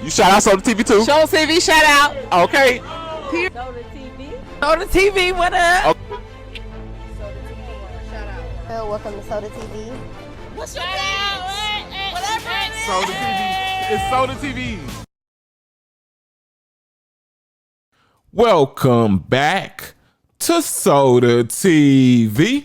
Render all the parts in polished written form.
You shout out Soda TV too? Show TV shout out. Okay. Soda TV. Soda TV, what up? Okay. Soda TV, shout out. Welcome to Soda TV. What's your name? Whatever it is. Soda TV. It's Soda TV. Welcome back to Soda TV.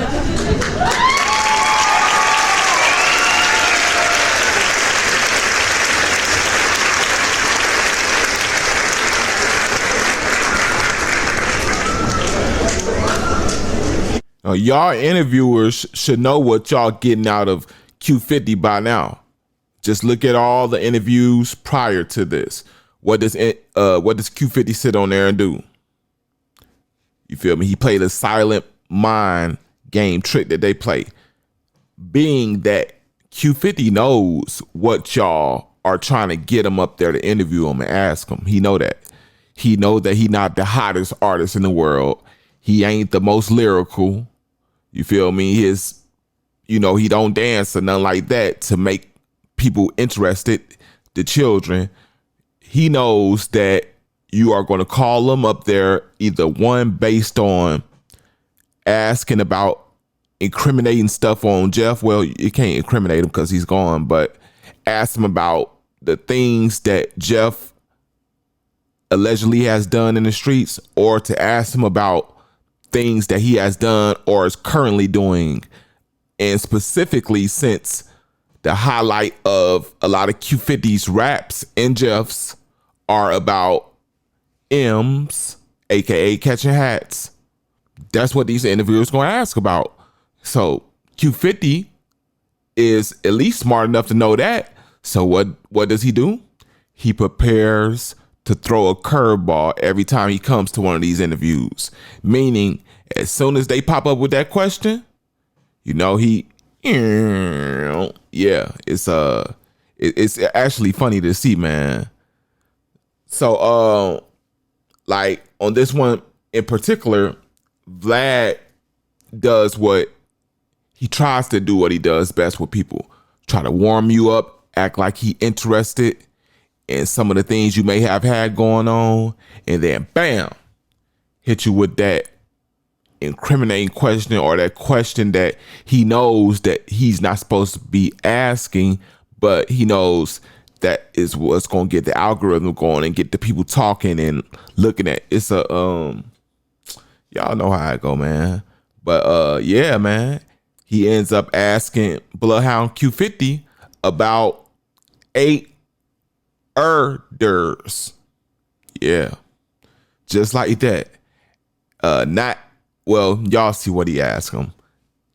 Y'all interviewers should know what y'all getting out of Q50 by now. Just look at all the interviews prior to this. What does Q50 sit on there and do? You feel me? He played a silent mind game trick that they play. Being that Q50 knows what y'all are trying to get him up there to interview him and ask him. He know that. He know that he not the hottest artist in the world. He ain't the most lyrical. You feel me? He don't dance or nothing like that to make people interested, the children. He knows that you are going to call him up there, either one, based on asking about incriminating stuff on Jeff. Well, you can't incriminate him because he's gone, but ask him about the things that Jeff allegedly has done in the streets, or to ask him about things that he has done or is currently doing. And specifically, since the highlight of a lot of Q50's raps and Jeff's are about M's, aka catching hats, that's what these interviewers going to ask about. So Q50 is at least smart enough to know that. So what does he do? He prepares to throw a curveball every time he comes to one of these interviews. Meaning, as soon as they pop up with that question, it's actually funny to see, man. So, like on this one in particular, Vlad does what he tries to do, what he does best with people. Try to warm you up, act like he interested in some of the things you may have had going on, and then bam, hit you with that incriminating question, or that question that he knows that he's not supposed to be asking, but he knows that is what's going to get the algorithm going and get the people talking and looking at. It's a y'all know how I go, man. But yeah, man, he ends up asking Bloodhound Q50 about 8 murders. Yeah, just like that. Y'all see what he asked him.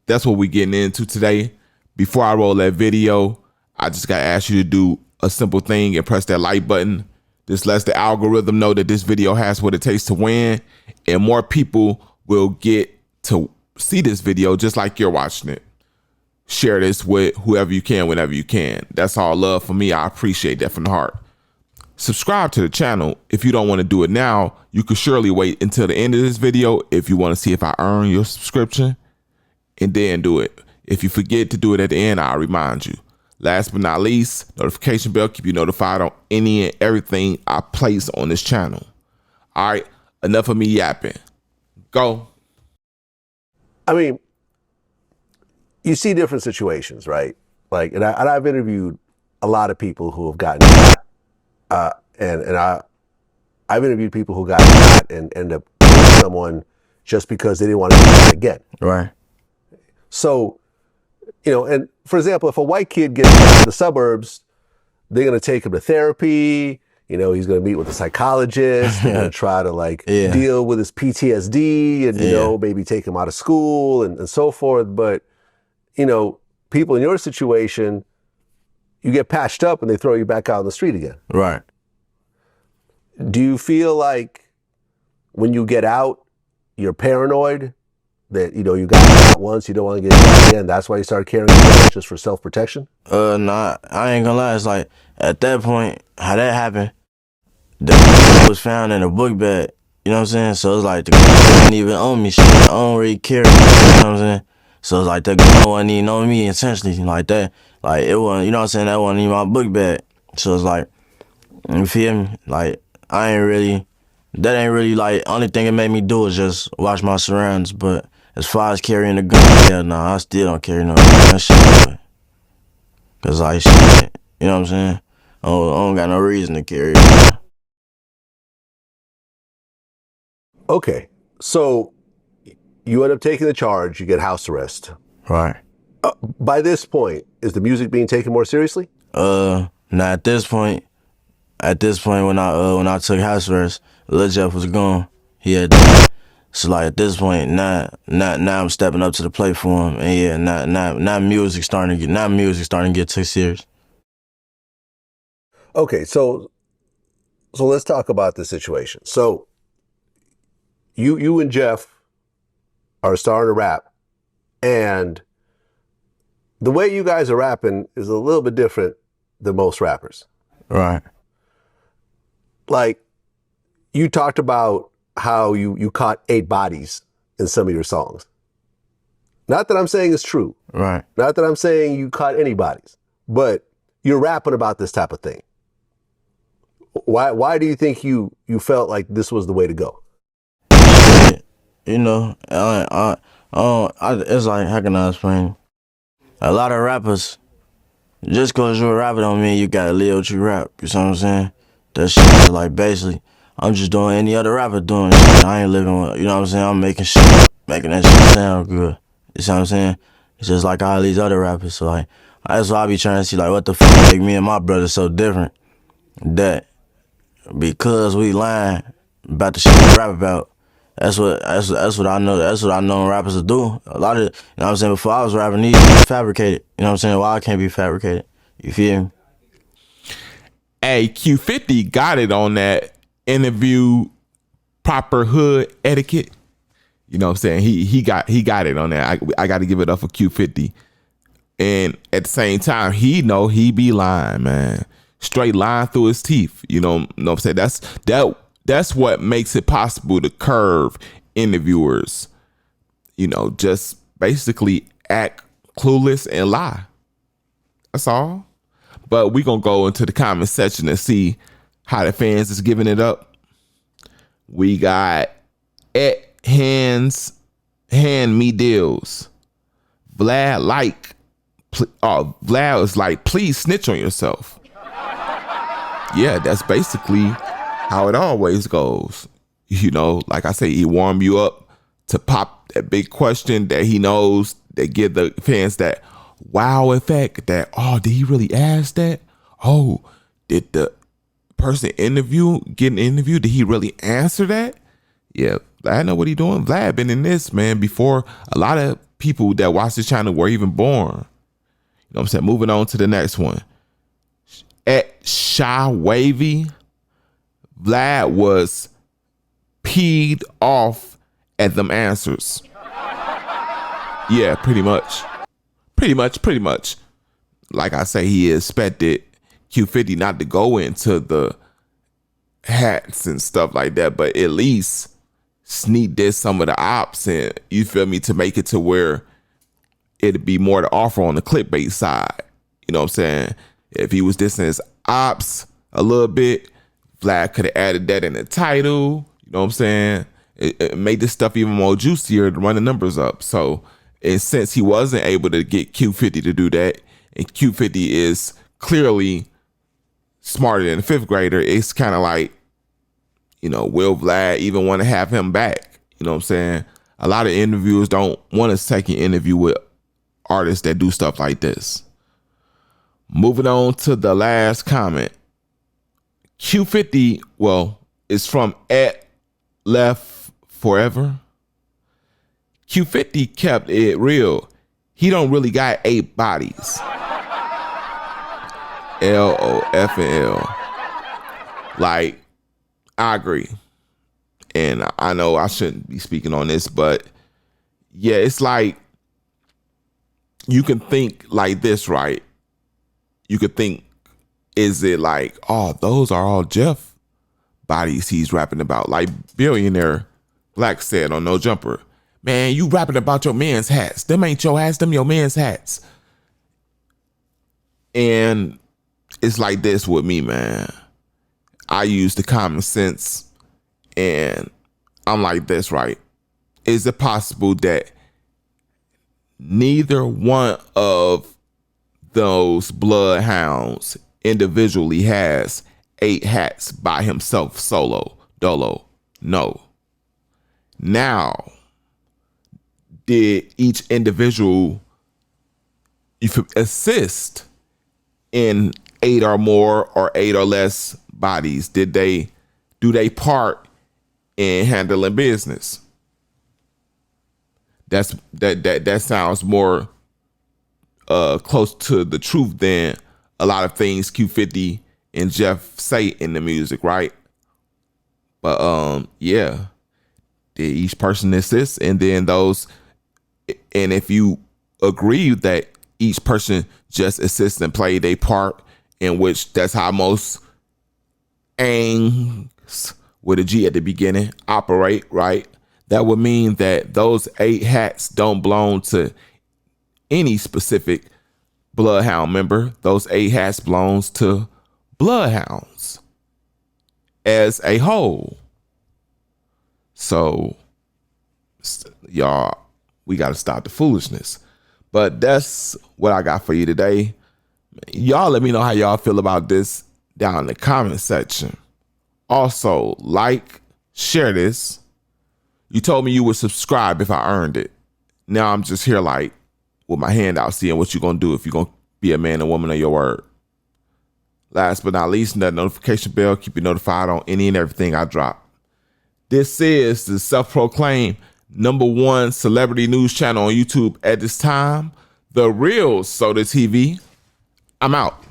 That's what we getting into today. Before I roll that video, I just got to ask you to do a simple thing and press that like button. This lets the algorithm know that this video has what it takes to win, and more people will get to see this video just like you're watching it. Share this with whoever you can, whenever you can. That's all love for me. I appreciate that from the heart. Subscribe to the channel. If you don't want to do it now, you could surely wait until the end of this video if you want to see if I earn your subscription, and then do it. If you forget to do it at the end, I'll remind you. Last but not least, notification bell, keep you notified on any and everything I place on this channel. All right, enough of me yapping. Go. I mean, you see different situations, right? Like, and I've interviewed a lot of people who have gotten shot. I've interviewed people who got shot and ended up killing someone just because they didn't want to do that again. Right. So, and for example, if a white kid gets out of the suburbs, they're going to take him to therapy. He's going to meet with a psychologist. They're going to try to deal with his PTSD and, maybe take him out of school and so forth. But, people in your situation, you get patched up and they throw you back out on the street again. Right. Do you feel like when you get out, you're paranoid that, you got shot once, you don't want to get shot again? That's why you started carrying guns, just for self-protection? Nah, I ain't gonna lie. It's like, at that point, how that happened, the gun was found in a book bag. You know what I'm saying? So it's like, the gun wasn't even on me. Shit, I don't really care. You know what I'm saying? So it's like, the gun wasn't even on me intentionally like that. Like, it wasn't, you know what I'm saying? That wasn't even my book bag. So it's like, You feel me? Like, that ain't really, like, only thing it made me do is just watch my surroundings. But as far as carrying a gun, yeah, no, I still don't carry no gun shit. Cause, like, shit, you know what I'm saying? I don't got no reason to carry it. Okay, so you end up taking the charge, you get house arrest. Right. By this point, is the music being taken more seriously? Now at this point when I took house arrest, Lil Jeff was gone. He had died. So like at this point, now I'm stepping up to the plate for him, and yeah, now music starting to get too serious. Okay, so let's talk about the situation. So you and Jeff are starting to rap, and the way you guys are rapping is a little bit different than most rappers. Right. Like, you talked about how you caught 8 bodies in some of your songs. Not that I'm saying it's true. Right. Not that I'm saying you caught any bodies, but you're rapping about this type of thing. Why do you think you felt like this was the way to go? You know, it's like, how can I explain? A lot of rappers, just cause you're a rapper don't mean you gotta live what you rap. You know what I'm saying? That shit is like, basically, I'm just doing any other rapper doing shit. I ain't living with, you know what I'm saying? I'm making shit up, making that shit sound good. You know what I'm saying? It's just like all these other rappers. So like, that's why I be trying to see like, what the fuck make me and my brother so different? That because we lying about the shit we rap about. That's what I know. That's what I know rappers to do. A lot of, you know what I'm saying, before I was rapping, these be fabricated. You know what I'm saying? Why I can't be fabricated? You feel me? Hey, Q50 got it on that interview proper hood etiquette. You know what I'm saying? He got it on that. I got to give it up for Q50. And at the same time, he know he be lying, man. Straight lying through his teeth. You know what I'm saying? That's what makes it possible to curve interviewers. You know, just basically act clueless and lie. That's all. But we gonna go into the comment section and see how the fans is giving it up. We got hand me deals. Vlad was like, please snitch on yourself. Yeah, that's basically how it always goes. You know, like I say, he warm you up to pop that big question that he knows that give the fans that wow effect that, oh, did he really ask that? Oh, did the person getting interviewed, did he really answer that? Yeah, I know what he doing. Vlad been in this, man, before a lot of people that watch this channel were even born. You know what I'm saying? Moving on to the next one. At Shy Wavy, Vlad was peed off at them answers. Yeah, pretty much. Like I say, he expected Q50 not to go into the hats and stuff like that, but at least Sneak did some of the ops, and you feel me, to make it to where it'd be more to offer on the clickbait side. You know what I'm saying? If he was dissing his ops a little bit, Vlad could have added that in the title. You know what I'm saying? It made this stuff even more juicier to run the numbers up. So, and since he wasn't able to get Q50 to do that, and Q50 is clearly smarter than a 5th grader, it's kind of like, you know, will Vlad even want to have him back? You know what I'm saying? A lot of interviewers don't want a second interview with artists that do stuff like this. Moving on to the last comment. Q50, well, it's from @left forever. Q50 kept it real. He don't really got 8 bodies. LOFL. Like, I agree. And I know I shouldn't be speaking on this, but yeah, it's like, you can think like this, right? You could think, is it like, oh, those are all Jeff bodies he's rapping about? Like Billionaire Black said on No Jumper, man, you rapping about your man's hats. Them ain't your hats, them your man's hats. And it's like this with me, man. I use the common sense and I'm like this, right? Is it possible that neither one of those bloodhounds individually has 8 hats by himself, solo, dolo? No. Now, did each individual assist in 8 or more or 8 or less bodies? Do they part in handling business? That sounds more close to the truth than a lot of things Q50 and Jeff say in the music, right? But yeah, did each person assist? And then those, and if you agree that each person just assists and play their part, in which that's how most gangs with a G at the beginning operate, right? That would mean that those 8 hats don't belong to any specific Bloodhound member. Those 8 hats belongs to Bloodhounds as a whole. So, y'all, we got to stop the foolishness. But that's what I got for you today. Y'all let me know how y'all feel about this down in the comment section. Also, like, share this. You told me you would subscribe if I earned it. Now I'm just here like with my hand out seeing what you're going to do if you're going to be a man and woman of your word. Last but not least, that notification bell. Keep you notified on any and everything I drop. This is the self-proclaimed #1 celebrity news channel on YouTube at this time, The Real Soda TV. I'm out.